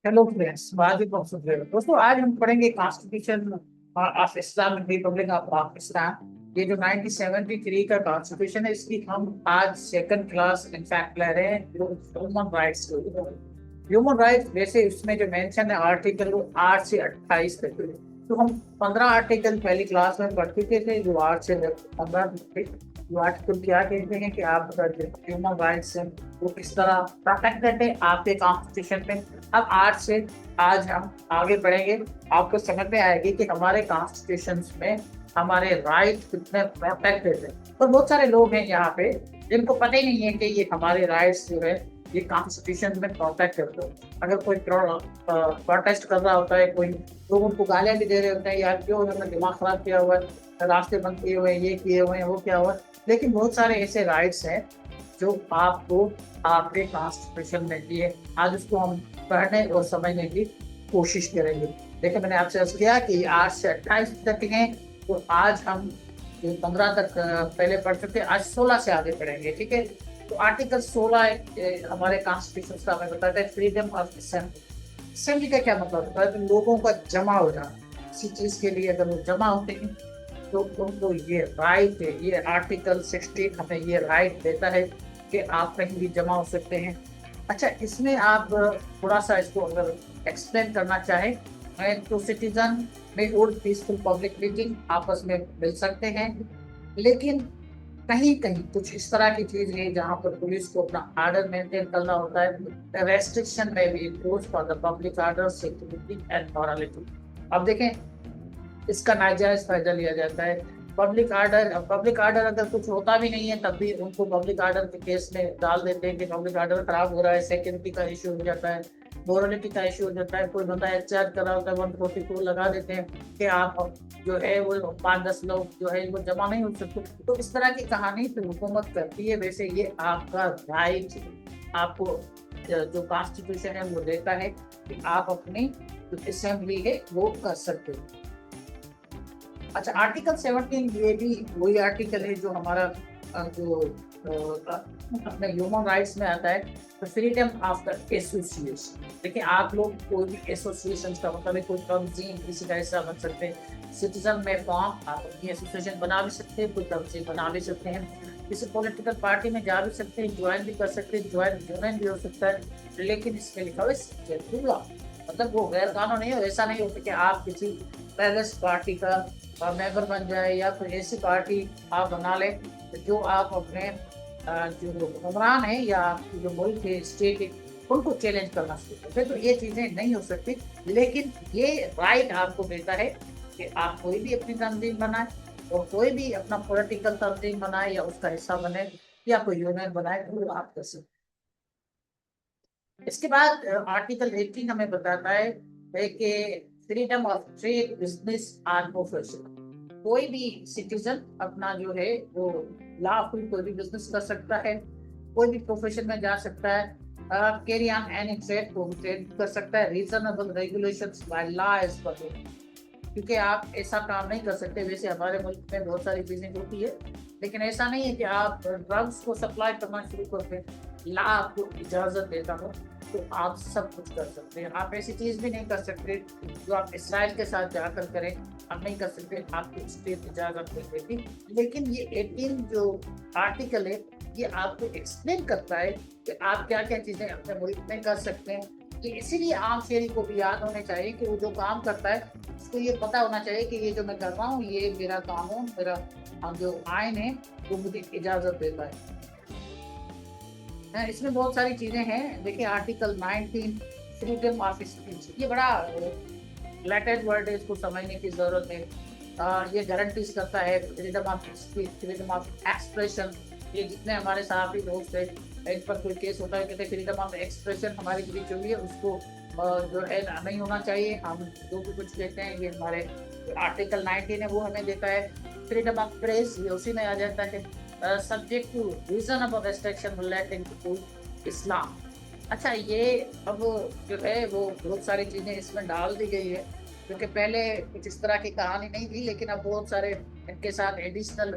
Hello friends, वालेकुम अस्सलाम। दोस्तों, आज हम पढ़ेंगे constitution of Islamic Republic of Pakistan. ये जो 1973 का कॉन्स्टिट्यूशन है, इसकी हम आज सेकंड क्लास इनफैक्ट ले रहे हैं, जो ह्यूमन राइट्स। ह्यूमन राइट्स वैसे उसमें जो मेंशन है आर्टिकल, वो 8 से 28 तक है। तो हम 15 आर्टिकल पहली क्लास में पढ़ चुके थे, जो 8 से 15 थे। जो आर्टिकल क्या कहते हैं कि आपका ह्यूमन राइट्स है वो किस तरह प्रोटेक्टेड है आपके कॉन्स्टिट्यूशन में। अब आज से आज हम आगे बढ़ेंगे, आपको समझ में आएगी कि हमारे कॉन्स्टिट्यूशन में हमारे राइट कितने प्रोटेक्टेड है। और बहुत सारे लोग हैं यहाँ पे जिनको पता ही नहीं है कि ये हमारे राइट्स जो है ये कॉन्स्टिट्यूशन में प्रोटेक्ट करते हैं। अगर कोई प्रोटेस्ट कर रहा होता है, कोई लोग उनको गालियां भी दे रहे होते हैं, यार क्यों उन्होंने दिमाग खराब किया हुआ है, रास्ते बंद किए हुए हैं, ये किए हुए हैं, वो क्या हुआ है। लेकिन बहुत सारे ऐसे राइट्स हैं जो आपको आपके कॉन्स्टिट्यूशन में दिए। आज उसको हम पढ़ने और समझने की कोशिश करेंगे। देखिए, मैंने आपसे अर्ज किया कि 8 से 28 तक हैं, तो आज हम जो 15 तक पहले पढ़ चुके हैं, आज 16 से आगे पढ़ेंगे। ठीक है। तो आर्टिकल 16 हमारे कॉन्स्टिट्यूशन का हमें बताता है फ्रीडम ऑफ असेंबली। असेंबली का क्या मतलब होता है? तो लोगों का जमा हो जाना किसी चीज के लिए। अगर वो जमा होते हैं तो उनको ये राइट है, ये आर्टिकल 16 हमें ये राइट देता है कि आप कहीं भी जमा हो सकते हैं। अच्छा, इसमें आप थोड़ा सा इसको अगर एक्सप्लेन करना चाहें तो सिटीजन में होल्ड पीसफुल पब्लिक मीटिंग, आपस में मिल सकते हैं। लेकिन कहीं कहीं कुछ इस तरह की चीज है जहां पर पुलिस को अपना ऑर्डर मेंटेन करना होता है। रेस्ट्रिक्शन में भी impose for the public order, security and morality. अब देखें, इसका नाजायज फायदा लिया जाता है। पब्लिक आर्डर अगर कुछ होता भी नहीं है तब भी उनको पब्लिक आर्डर के केस में डाल देते हैं कि पब्लिक आर्डर खराब हो रहा है। सिक्योरिटी का इश्यू हो जाता है, मोरलिटी का इश्यू हो जाता है। कोई बंदा एहतजाज कर रहा होता है, 144 लगा देते हैं कि आप जो है वो 5-10 लोग जो है वो जमा नहीं हो सकते। तो इस तरह की कहानी तो हुकूमत करती है। वैसे ये आपका राइट, आपको जो कॉन्स्टिट्यूशन है वो देता है कि आप अपनी जो असेंबली है वो कर सकते हो। अच्छा, आर्टिकल 17 ये भी वही आर्टिकल है जो हमारा जो अपने ह्यूमन राइट्स में आता है। तो फ्रीडम ऑफ द एसोसिएशन। देखिए, आप लोग कोई भी एसोसिएशन का मतलब है कोई तंजीम, किसी का हिस्सा बन सकते हैं। सिटीजन में फॉर्म आप अपनी एसोसिएशन बना भी सकते हैं, कोई तंजीम बना भी सकते हैं, किसी पॉलिटिकल पार्टी में जा भी सकते हैं, ज्वाइन भी कर सकते हैं, ज्वाइन भी हो सकता है। लेकिन इसमें लिखा हुआ है मतलब वो गैर कानूनी है। ऐसा नहीं होता कि आप किसी पैलेस पार्टी का मेंबर बन जाए या फिर ऐसी पार्टी आप बना लें जो आप अपने जो हुक्मरान है या आपकी जो मुल्क है, स्टेट है, उनको चैलेंज करना शुरू करते हैं। तो ये चीजें नहीं हो सकती। लेकिन ये राइट आपको देता है कि आप कोई भी अपनी तंजीम बनाए और कोई भी अपना पॉलिटिकल तंजीम बनाए या उसका हिस्सा बने या कोई यूनियन बनाए, तो आप कर सकते। इसके बाद आर्टिकल 18 हमें बताता है कि freedom of trade, business and profession. कोई भी सिटीजन अपना जो है वो लॉफुल कोई भी बिजनेस कर सकता है, कोई भी प्रोफेशन में जा सकता है, कैरी ऑन एनी ट्रेड को ट्रेड कर सकता है। Reasonable regulations by law as per, क्योंकि आप ऐसा काम नहीं कर सकते। वैसे हमारे मुल्क में बहुत सारी चीजें होती है, लेकिन ऐसा नहीं है कि आप ड्रग्स को सप्लाई करना शुरू कर दें, ला आपको इजाजत देता हो तो आप सब कुछ कर सकते हैं। आप ऐसी चीज भी नहीं कर सकते जो आप इसराइल के साथ जाकर करें, आप नहीं कर सकते, आपको स्टेट इजाजत नहीं देती। लेकिन ये 18 जो आर्टिकल है ये आपको एक्सप्लेन करता है कि आप क्या क्या चीजें अपने मुल्क में कर सकते हैं। कि इसीलिए आम शहरी को भी याद होने चाहिए कि वो जो काम करता है उसको ये पता होना चाहिए कि ये जो मैं कर रहा हूँ ये मेरा कानून, मेरा जो आइन है वो मुझे इजाजत देता है। इसमें बहुत सारी चीजें हैं। देखिए, आर्टिकल 19 फ्रीडम ऑफ स्पीच, ये बड़ा लेटेस्ट वर्ड है, इसको समझने की जरूरत है। ये गारंटीज करता है freedom of speech, freedom of expression. ये जितने हमारे सहाफी दोस्त हैं, इन पर कोई केस होता है, कहते हैं फ्रीडम ऑफ एक्सप्रेशन हमारी बीच हुई है, उसको जो है नहीं होना चाहिए। हम जो भी कुछ कहते हैं ये हमारे आर्टिकल 19 है वो हमें देता है। फ्रीडम ऑफ प्रेस ये उसी में आ जाता है, subject to reasonable restriction relating to Islam. अच्छा, ये अब जो है वो बहुत सारी चीज़ें इसमें डाल दी गई है, क्योंकि पहले कुछ इस तरह की कहानी नहीं थी, लेकिन अब बहुत सारे इनके साथ एडिशनल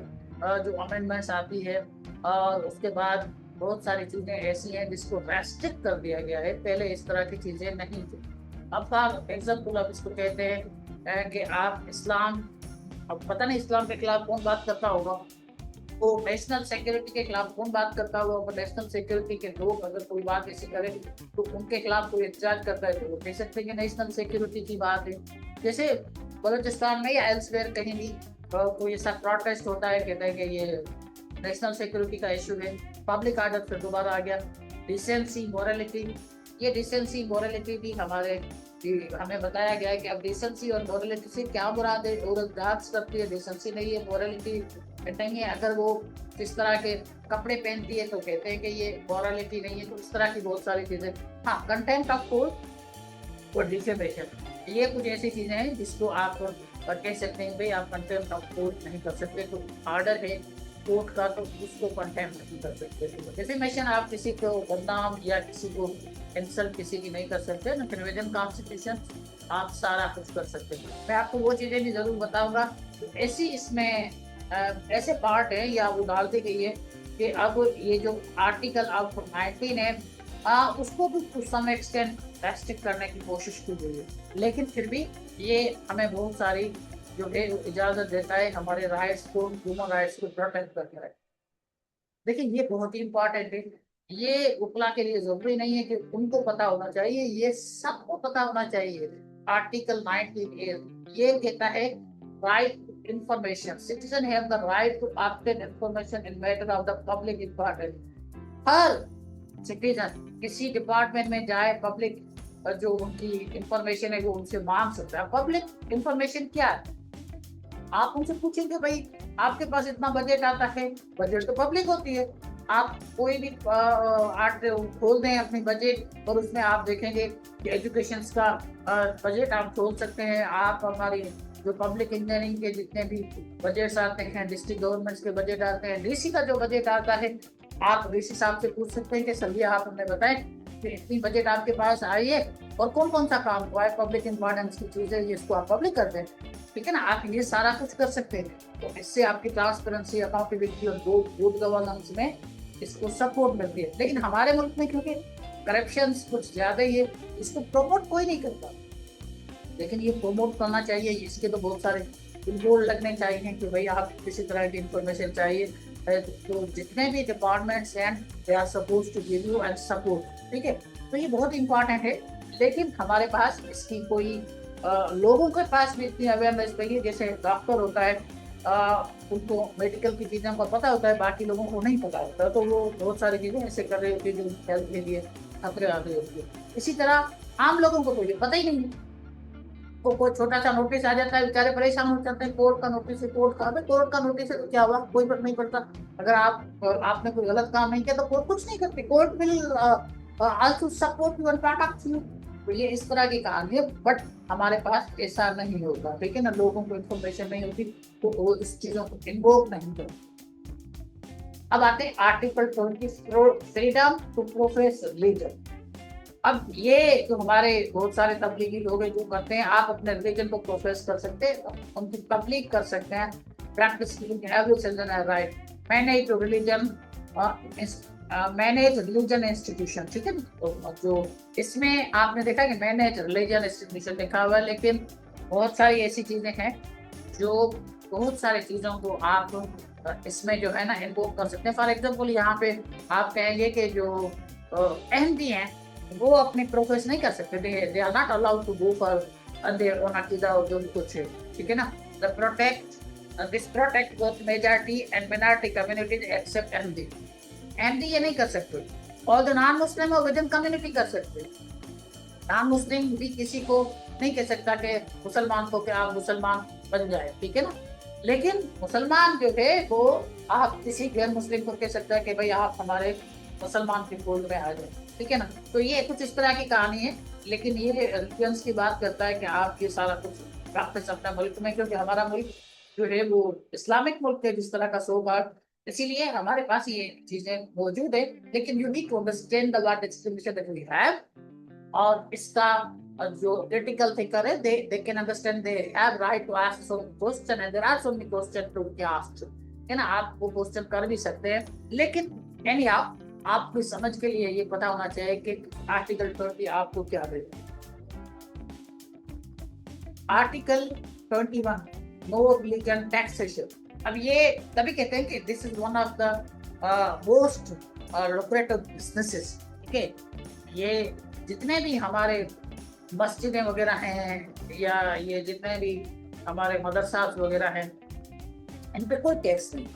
जो अमेंडमेंट्स आती है। और उसके बाद बहुत सारी चीजें ऐसी हैं जिसको रेस्ट्रिक्ट कर दिया गया है, पहले इस तरह की चीजें नहीं थी। अब फॉर एग्जाम्पल आप इसको कहते हैं कि आप इस्लाम, अब पता नहीं इस्लाम के खिलाफ कौन बात करता होगा, तो नेशनल सिक्योरिटी के खिलाफ कौन बात करता होगा, नेशनल सिक्योरिटी के लोग अगर कोई बात ऐसी करे तो उनके खिलाफ कोई एहतजाज करता है तो वो कह सकते हैं कि नेशनल सिक्योरिटी की बात है। जैसे बलूचिस्तान में या एल्सवेयर कहीं भी कोई ऐसा प्रोटेस्ट होता है, कहते हैं कि ये नेशनल सिक्योरिटी का इशू है, पब्लिक आर्डर फिर दोबारा आ गया। डिसेंसी मोरालिटी, ये डिसेंसी मोरालिटी भी हमें बताया गया है कि अब डिसेंसी और मोरालिटी से क्या मुराद है। औरत डांस करती है, डिसेंसी नहीं है, मोरालिटी नहीं है। अगर वो इस तरह के कपड़े पहनती है तो कहते हैं कि ये मोरालिटी नहीं है। तो इस तरह की बहुत सारी चीजें। हाँ, कंटेम्प्ट ऑफ कोर्ट और डिफेमेशन, ये कुछ ऐसी चीजें हैं जिसको आप कह सकते हैं भाई आप कंटेम्प्ट ऑफ कोर्ट नहीं कर सकते। तो ऑर्डर है कोर्ट का तो उसको कंटेम्प्ट नहीं कर सकते। डिफेमेशन, आप किसी को बदनाम या किसी को इंसल्ट किसी की नहीं कर सकते ना। विद कॉन्स्टिट्यूशन आप सारा कुछ कर सकते हैं। मैं आपको वो चीजें भी जरूर बताऊंगा। ऐसी इसमें ऐसे पार्ट है या वो डाल दी गई है कि अब ये जो आर्टिकल अब 19 है उसको भी टू सम एक्सटेंट रेस्ट्रिक्ट करने की कोशिश की गई है, लेकिन फिर भी ये हमें बहुत सारी जो है इजाजत देता है हमारे राइट्स को, ह्यूमन राइट्स को प्रोटेक्ट करके रहे। देखिए ये बहुत ही इंपॉर्टेंट है। ये उपला के लिए जरूरी नहीं है कि उनको पता होना चाहिए, ये सबको पता होना चाहिए। आर्टिकल 19 ये कहता है right information, citizen have the right to obtain information in matter of the public importance. हर सिटीजन किसी डिपार्टमेंट में जाए, पब्लिक जो उनकी इंफॉर्मेशन है वो उनसे मांग सकता है। पब्लिक इंफॉर्मेशन क्या है, आप उनसे पूछेंगे भाई आपके पास इतना बजट आता है, बजट तो पब्लिक होती है। आप कोई भी आर्ट खोल दें अपनी बजट और उसमें आप देखेंगे कि एजुकेशन का बजट आप खोल सकते हैं। आप हमारी जो पब्लिक इंजीनियरिंग के जितने भी बजट्स आते हैं, डिस्ट्रिक्ट गवर्नमेंट्स के बजट आते हैं, डीसी का जो बजट आता है, आप डीसी साहब से पूछ सकते हैं कि सर ये आप हमें बताएं कि इतनी बजट आपके पास आई है और कौन कौन सा काम हुआ है, पब्लिक इंपॉर्टेंस की चीजें इसको आप पब्लिक कर दें। ठीक है ना, आप ये सारा कुछ कर सकते हैं। तो इससे आपकी ट्रांसपेरेंसी, अकाउंटेबिलिटी और गुड गवर्नेंस में इसको सपोर्ट मिलती है। लेकिन हमारे मुल्क में क्योंकि करप्शन कुछ ज्यादा ही है, इसको प्रमोट कोई नहीं करता, लेकिन ये प्रमोट करना चाहिए। इसके तो बहुत सारे बोर्ड लगने चाहिए कि भाई आप किसी तरह की इंफॉर्मेशन चाहिए तो जितने भी डिपार्टमेंट्स हैं they are suppose to give you and support. ठीक है, तो ये बहुत इंपॉर्टेंट है। लेकिन हमारे पास इसकी कोई लोगों के पास भी इतनी अवेयरनेस नहीं है। जैसे डॉक्टर होता है, उनको मेडिकल की चीज़ों का पता होता है, बाकी लोगों को नहीं पता होता, तो वो बहुत सारी चीज़ें ऐसे कर रहे होती है जो हेल्थ के लिए खतरे आ रही होती है। इसी तरह आम लोगों को तो ये पता ही नहीं है। तो कोई छोटा सा नोटिस आ जाता है, बेचारे परेशान हो जाते हैं, कोर्ट का नोटिस है, कोर्ट का। अबे कोर्ट का नोटिस है तो क्या हुआ, कोई फर्क नहीं पड़ता। अगर आपने कोई गलत काम नहीं किया तो कोर्ट कुछ नहीं करती, court will also support your product you. तो ये इस तरह की कहानी है, बट हमारे पास ऐसा नहीं होता। ठीक है ना, लोगों को इन्फॉर्मेशन नहीं होती तो वो इस चीजों को इन्वोक नहीं करते। अब आते हैं article 20, freedom to profess religion. अब ये जो हमारे बहुत सारे तबलीगी लोग हैं जो करते हैं, आप अपने रिलीजन को प्रोफेस कर सकते हैं, उनकी तबलीग कर सकते हैं, practice every citizen have right manage religion, manage religion institution. ठीक है, तो जो इसमें आपने देखा कि मैनेज रिलीजन इंस्टीट्यूशन लिखा हुआ है, लेकिन बहुत सारी ऐसी चीजें हैं जो बहुत सारी चीजों को आप इसमें जो है ना इन्वोक कर सकते हैं। फॉर एग्जाम्पल यहाँ पे आप कहेंगे कि जो अहमदी हैं वो अपने प्रोफेस नहीं कर सकते, they are not allowed to go for their own अकीदा और जो कुछ है। ठीक है ना, the protect this protect both majority and minority communities except Ahmadi. Ahmadi ये नहीं कर सकते, और जो नॉन मुस्लिम है विद इन कम्युनिटी कर सकते। नॉन मुस्लिम भी किसी को नहीं कह सकता कि मुसलमान को कि आप मुसलमान बन जाए। ठीक है ना, लेकिन मुसलमान जो है वो आप किसी गैर मुस्लिम को कह सकता है कि भाई आप हमारे मुसलमान के फोल्ड में आ जाए। ठीक है ना, तो ये कुछ इस तरह की कहानी है। लेकिन ये रिलीजन्स की बात करता है कि आप ये सारा कुछ प्रैक्टिस अपने मुल्क में, क्योंकि हमारा मुल्क जो है वो इस्लामिक मुल्क है जिस तरह का सोबार, इसीलिए हमारे पास ये चीजें मौजूद है। लेकिन you need to understand the what discrimination that we have, और इसका जो क्रिटिकल थिंकर है they can understand, they have right to ask some question and there are so many question to be asked. है ना, आप वो question कर भी सकते हैं। लेकिन एनीहाउ आपकी समझ के लिए ये पता होना चाहिए कि आर्टिकल 20 आपको क्या देता है। Article 21, no religion taxation. अब ये तभी कहते हैं कि this is one of the most lucrative businesses. ठीक है, ये जितने भी हमारे मस्जिदें वगैरह हैं या ये जितने भी हमारे मदरसा वगैरह हैं, इन पे कोई टैक्स नहीं।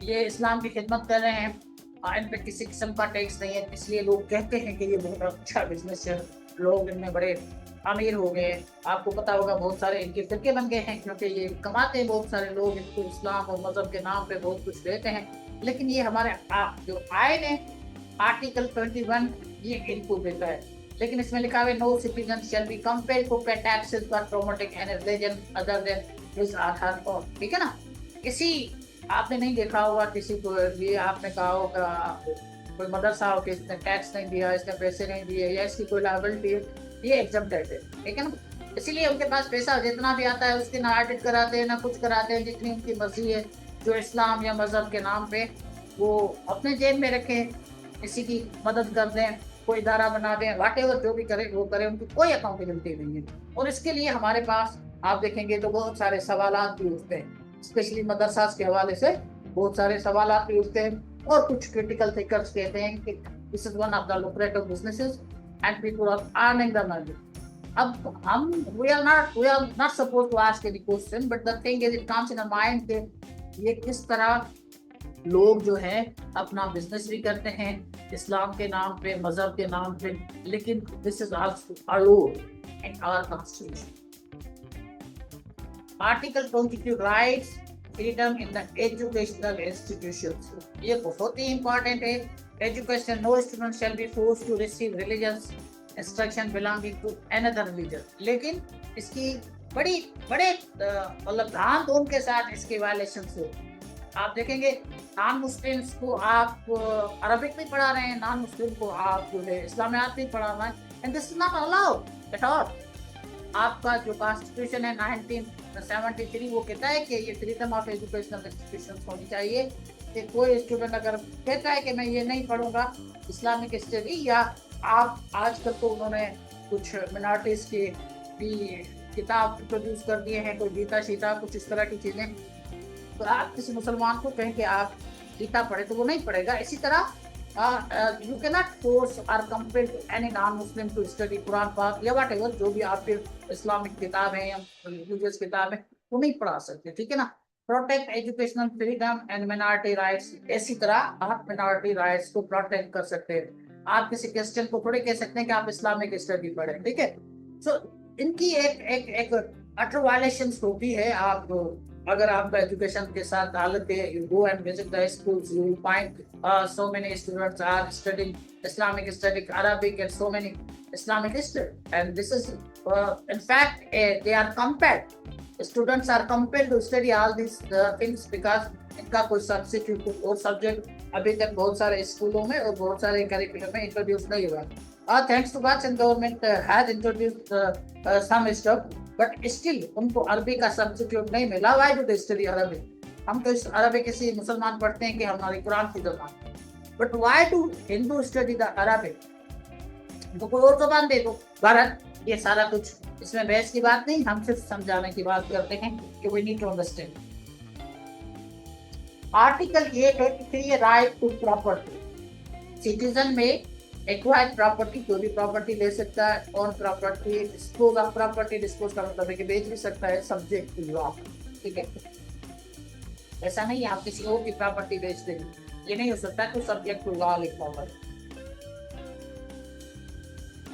ये इस्लाम की खिदमत कर रहे हैं, इन पे किसी किस्म का टैक्स नहीं है, इसलिए लोग कहते हैं कि ये बहुत अच्छा बिजनेस है, लोग इनमें बड़े अमीर हो गए। आपको पता होगा बहुत सारे इनके फिरके बन गए हैं, क्योंकि ये कमाते हैं बहुत सारे लोग, इनको इस्लाम और मजहब के नाम पे बहुत कुछ देते हैं। लेकिन ये हमारे जो आयन है आर्टिकल 21 ये इनको देता है, लेकिन इसमें लिखा हुआ है no citizen shall be compelled to pay taxes for promoting any religion other than his or her own. ठीक है ना, किसी आपने नहीं देखा होगा किसी को ये आपने कहा होगा कोई मदरसा हो कि इसने टैक्स नहीं दिया, इसने पैसे नहीं दिए, या इसकी कोई लायबिलिटी है, ये एग्जम्प्टेड है। ठीक है ना, इसीलिए उनके पास पैसा जितना भी आता है उसकी ना ऑडिट कराते हैं ना कुछ कराते हैं, जितनी उनकी मर्जी है जो इस्लाम या मजहब के नाम पे वो अपने जेब में रखें, किसी की मदद कर दें, कोई इदारा बना दें, वाट एवर जो भी करे वो करे, उनकी कोई अकाउंटेबिलिटी नहीं है। और इसके लिए हमारे पास आप देखेंगे तो बहुत सारे सवालात भी उठते हैं, स्पेशली मदरसा के हवाले से बहुत सारे सवालात भी उठते हैं। और कुछ क्रिटिकल थिंकर्स कहते हैं कि this is one of the lucrative businesses and people are earning the money. अब हम we are not supposed to ask any question, but the thing is it comes in our mind कि ये किस तरह लोग जो है अपना बिजनेस भी करते हैं इस्लाम के नाम पे, मजहब के नाम पे, लेकिन this is also allowed in our constitution. Article 22 rights freedom in the educational institutions. ये बहुत ही important है। Education, no student shall be forced to receive religious instruction belonging to another religion. लेकिन इसकी बड़े मतलब धाम-धूम के साथ इसके वायलेशन हो। आप देखेंगे नॉन मुस्लिम्स को आप अरबिक भी पढ़ा रहे हैं, नॉन मुस्लिम को आप जो है इस्लामियात भी पढ़ा रहे हैं, and this is not allowed at all. आपका जो कॉन्स्टिट्यूशन है 1973 वो कहता है कि ये फ्रीडम ऑफ एजुकेशनल इंस्टीट्यूशंस होनी चाहिए, कि कोई स्टूडेंट अगर कहता है कि मैं ये नहीं पढ़ूंगा इस्लामिक स्टडी, या आप आजकल तो उन्होंने कुछ मिनॉरिटीज की भी किताब प्रोड्यूस कर दिए हैं, कोई गीता शीता कुछ इस तरह की चीज़ें, तो आप किसी मुसलमान को कहें कि आप गीता पढ़े तो वो नहीं पढ़ेगा। इसी तरह यू कैन नॉट फोर्स और compel any non Muslim to study Quran पाक या वट एवर, जो भी आपके इस्लामिक किताब है या रिलीजियस किताब है वो नहीं पढ़ा सकते। ठीक है ना, protect educational freedom and minority rights, इसी तरह आप मिनॉरिटी राइट्स को प्रोटेक्ट कर सकते हैं। आप किसी क्रिश्चियन को थोड़े कह सकते हैं कि आप इस्लामिक स्टडी पढ़ें। ठीक है, सो इनकी एक अटर वायलेशंस होती है। आप अगर आपका एजुकेशन के साथ ताल्लुक है, you go and visit the schools, you will find so many students are studying Islamic study, Arabic, and so many Islamic history, and this is in fact they are compelled, students are compelled to study all these things because इनका कोई substitute और subject अभी तक बहुत सारे स्कूलों में और बहुत सारे करिकुलम में इंट्रोड्यूस नहीं हुआ। Thanks to God government has introduced some stuff, but still उनको अरबी का सब्सिट्यूट नहीं मिला। व्हाई डू दे स्टडी अरबी? हम तो इस अरबी किसी मुसलमान पढ़ते हैं कि हमारी कुरान की ज़बान, but why do Hindu study the Arabic? तो कोई और ज़बान दे दो, भारत। ये सारा कुछ इसमें बहस की बात नहीं, हम सिर्फ समझाने की बात करते हैं कि we need to understand. Article 883 right to property, citizen में एक्वायर्ड प्रॉपर्टी, कोई भी प्रॉपर्टी ले सकता है, on property, dispose of property, dispose का मतलब है कि बेच भी सकता है, सब्जेक्ट टू लॉ। ठीक है, ऐसा नहीं है आप किसी और की प्रॉपर्टी बेच देंगे, ये नहीं हो सकता, तो सब्जेक्ट टू लॉ लिखा हुआ है।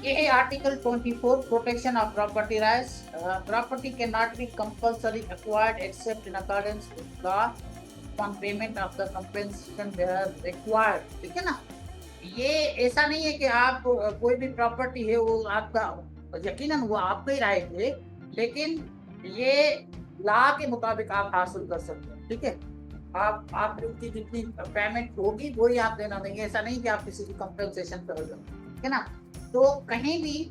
ये है article 24 protection of property rights. Property can not be compulsory acquired accept in accordance with law on payment of the compensation required. ठीक है ना, ये ऐसा नहीं है कि आप कोई भी प्रॉपर्टी है वो आपका, यकीनन वो आपका ही राइट है, लेकिन ये लॉ के मुताबिक आप हासिल कर सकते हैं। ठीक है, आप उनकी जितनी पेमेंट होगी वही आप देना देंगे, ऐसा नहीं कि आप किसी की कंपनसेशन करोगे। ठीक है ना, तो कहीं भी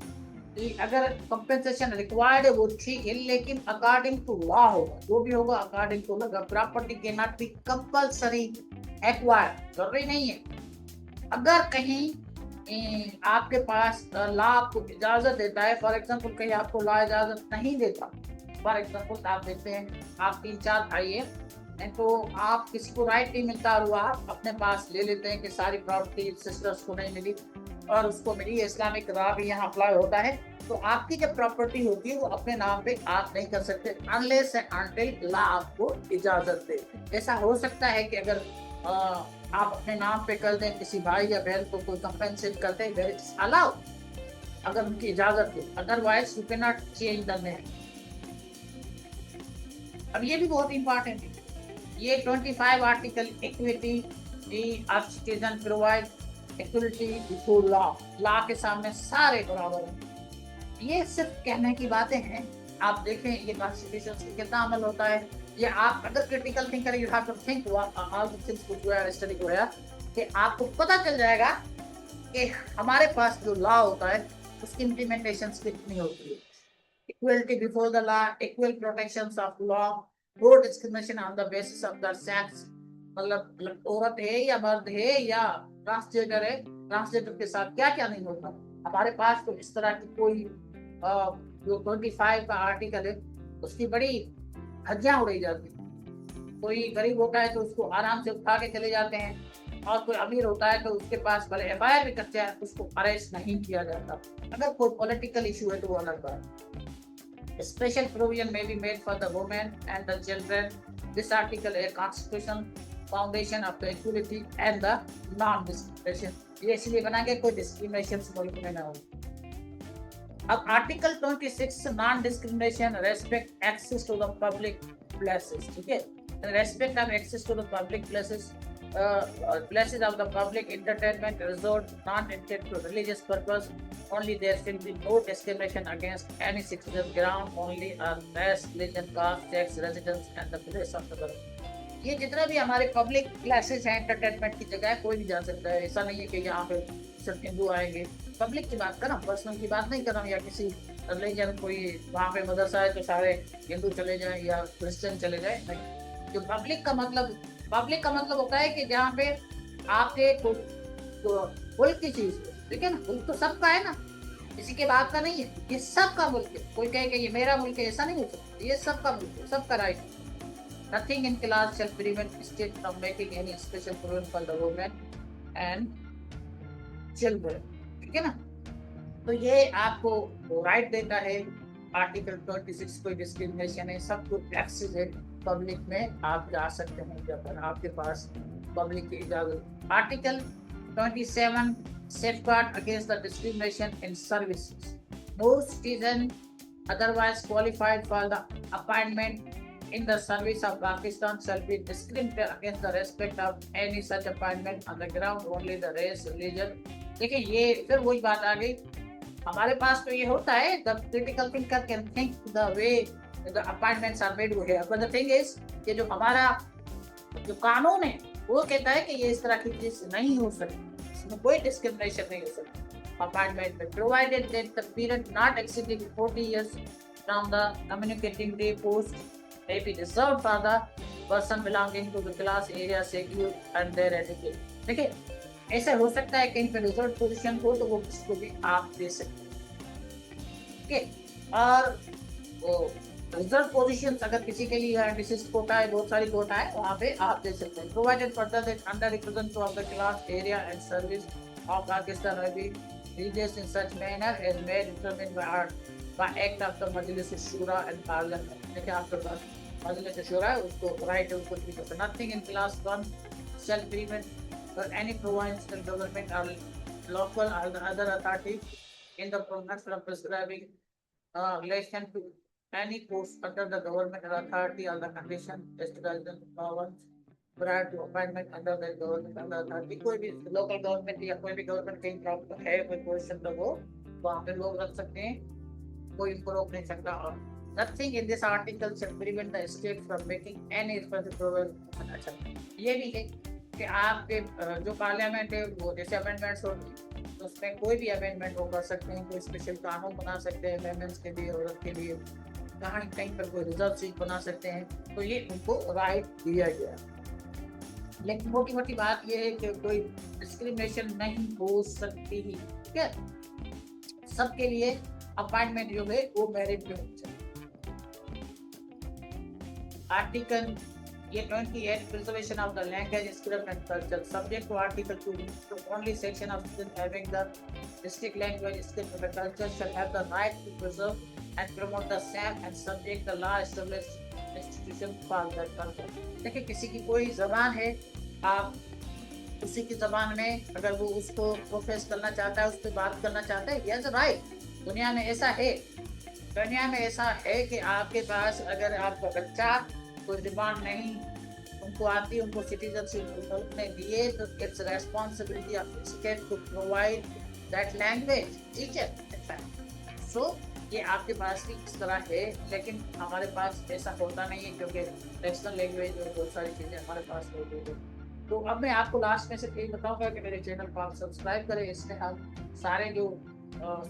अगर कंपनसेशन रिक्वायर्ड है वो ठीक है, लेकिन अकॉर्डिंग टू लॉ होगा, जो भी होगा according to law. Property can not be compulsory acquired, जरूरी नहीं है अगर कहीं आपके पास लॉ आपको इजाजत देता है, फॉर एग्जाम्पल कहीं आपको लॉ इजाजत नहीं देता, फॉर एग्जाम्पल आप देखते हैं आप 3-4 भाई है तो आप किसी को राइट नहीं मिलता और वो आप अपने पास ले लेते हैं कि सारी प्रॉपर्टी सिस्टर्स को नहीं मिली और उसको मिली, इस्लामिक लॉ भी यहाँ अप्लाई होता है, तो आपकी जब प्रॉपर्टी होती है वो अपने नाम पे आप नहीं कर सकते अनलेस एंड अनटिल लॉ आपको इजाजत दे। ऐसा हो सकता है कि अगर आप अपने नाम पे कर दें, किसी भाई या बहन को कोई कंपेंसेट करते हैं, इट्स अलाउड अगर उनकी इजाजत दे, otherwise you can not change the name. अब ये भी बहुत इंपॉर्टेंट है, ये 25 article equity citizen provide equality before law, law के सामने सारे बराबर हैं। ये सिर्फ कहने की बातें हैं, आप देखें ये कॉन्स्टिट्यूशन से कितना अमल होता है। ये आप अगर critical thinker you have to think all the things which we are studying here, कि आपको पता चल जाएगा कि हमारे पास जो लॉ होता है उसकी इम्प्लीमेंटेशन कितनी होती है। Equality before the law, equal protections of law, no discrimination on the basis of the sex, मतलब औरत है या मर्द है या ट्रांसजेंडर है, ट्रांसजेंडर के साथ क्या क्या नहीं होता। हमारे पास तो इस तरह की कोई जो 25 का आर्टिकल है उसकी बड़ी धज्जियां उड़ाई जाती है। कोई गरीब होता है तो उसको आराम से उठा के चले जाते हैं और कोई अमीर होता है तो उसके पास भले एफआईआर भी करते हैं, उसको अरेस्ट नहीं किया जाता। अगर कोई पॉलिटिकल इशू है तो वो अलग बात। Special provision may be made for the women and the children. This article is a constitutional foundation of the equality and the non-discrimination. ये इसलिए बना के कोई डिस्क्रिमिनेशन मुल्क में ना हो। अब article 26 non discrimination, respect access to the public places, ठीक है, respect of access to the public places, places of the public entertainment resort not intended to religious purpose, only there shall be no discrimination against any citizen ground only on race, religion, caste, sex, residence and the place of the birth। ये जितना भी हमारे public classes हैं, entertainment की जगह है, कोई भी जा सकता है। ऐसा नहीं है कि यहाँ पे सिर्फ हिंदू आएंगे। पब्लिक की बात कर रहा हूँ, पर्सनल की बात नहीं कर रहा हूँ, या किसी रिलीजन कोई वहाँ पे मदरसा है तो सारे हिंदू चले जाएं या क्रिश्चियन चले जाएं, नहीं। जो पब्लिक का मतलब होता है कि जहाँ पे आपके मुल्क की चीज, ठीक है ना, मुल्क तो सबका है ना, किसी के बात का नहीं है, ये सबका मुल्क है। कोई कहे कि ये मेरा मुल्क है, ऐसा नहीं हो सकता, ये सबका मुल्क है, सबका राइट है। Nothing in class shall prevent state from making any special provision for the women and children, ठीक है ना। तो ये आपको राइट देता है आर्टिकल 26, कोई डिस्क्रिमिनेशन है, सब कुछ एक्सेस है, पब्लिक में आप जा सकते हैं जब आपके पास पब्लिक की इजाजत। Article 27 safeguard against the discrimination in services. No citizen otherwise qualified for the appointment in the service of Pakistan shall be discriminated against the respect of any such appointment on the ground only the race, religion। देखिए ये फिर वही बात आ गई, हमारे पास तो ये होता है the critical thinker can think the way the appointments are made here, but the thing is कि जो हमारा जो कानून है वो कहता है कि ये इस तरह की चीज नहीं हो सकती, इसमें कोई डिस्क्रिमिनेशन नहीं हो सकती। अपॉइंटमेंट में provided that the period not exceeding 40 years from the communicating day post may be reserved for the person belonging to the class area secure and their education। देखिए ऐसा हो सकता है कहीं पे रिजर्व पोजीशन हो तो वो किसको भी आप दे सकते हैं, ठीक है। और वो रिजर्व पोजीशन अगर किसी के लिए है, विशिष्ट कोटा है, बहुत सारी कोटा है, वहाँ पे आप दे सकते हैं। Provided further that under representative of the class area and service of Pakistan will be reduced in such manner as may determined by act of the Majlis Shura and parliament. देखिए आपके पास मजलिस शूरा है, उसको राइट है, उसको ठीक है। Nothing in class 1 shall prevent for any provincial government or local or the other authority in the province from prescribing relation to any post under the government or authority or the condition established in the province prior to appointment under the government or the authority। कोई भी local government या कोई भी government कहीं प्राप्त है कोई position तो वो वहाँ पे लोग रख सकते हैं, कोई इनको रोक नहीं सकता। और nothing in this article shall prevent the state from making any special provision। अच्छा ये भी है कि आपके जो पार्लियामेंट है वो जैसे अमेंडमेंट्स होगी तो उसमें कोई भी अमेंडमेंट वो कर सकते हैं, कोई स्पेशल कानून बना सकते हैं वुमेन्स के लिए, औरत के लिए, कहीं पर कोई रिजर्व सीट बना सकते हैं, तो ये उनको राइट दिया गया। लेकिन मोटी मोटी बात ये है कि कोई डिस्क्रिमिनेशन नहीं हो सकती, ठीक है। सबके लिए अपॉइंटमेंट जो है वो मेरिट पे होनी चाहिए। आर्टिकल ये 28 preservation of the language, script and culture. Subject to Article 2, the only section of students having the distinct language, script and culture shall have the right to preserve and promote the same and subject the law established institution for that culture. देखिए किसी की कोई जबान है, आप उसी की जबान में अगर वो उसको प्रोफेस करना चाहता है, उस पर बात करना चाहता है, यस राइट। दुनिया में ऐसा है, दुनिया में ऐसा है कि आपके पास अगर आपका बच्चा कोई डिमांड नहीं उनको आती है, उनको सिटीजनशिप ने दिए, तो it's responsibility of the state to provide that language teacher. So ये आपके पास भी इस तरह है, लेकिन हमारे पास ऐसा होता नहीं है क्योंकि नेशनल लैंग्वेज और बहुत सारी चीज़ें हमारे पास होती है। तो अब मैं आपको लास्ट में से यही बताऊंगा कि मेरे चैनल को आप सब्सक्राइब करें। इसमें हम सारे जो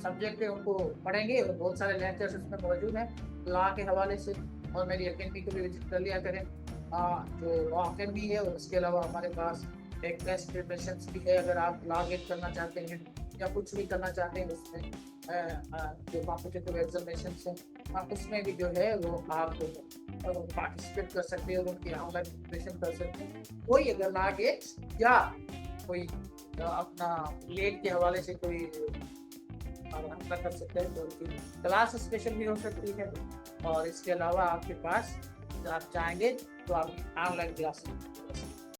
सब्जेक्ट है उनको पढ़ेंगे और बहुत सारे लेक्चर्स इसमें मौजूद हैं लॉ के हवाले से, और मेरी अकेडमी को भी विजिट कर लिया करें। जो लॉ अकेडमी है और उसके अलावा हमारे पास एक टेस्ट प्रिपरेशन भी है, अगर आप लॉग इन करना चाहते हैं या कुछ भी करना चाहते हैं उसमें जो कॉम्पिटिटिव एग्जामिनेशन है उसमें भी जो है वो आप पार्टिसिपेट कर सकते हैं और उनकी ऑनलाइन प्रिपरेशन कर सकते हैं। कोई अगर लागे या कोई अपना लेट के हवाले से कोई हमला कर सकते हैं तो उनकी क्लास स्पेशल भी हो सकती है, और इसके अलावा आपके पास आप चाहेंगे तो आप ऑनलाइन क्लास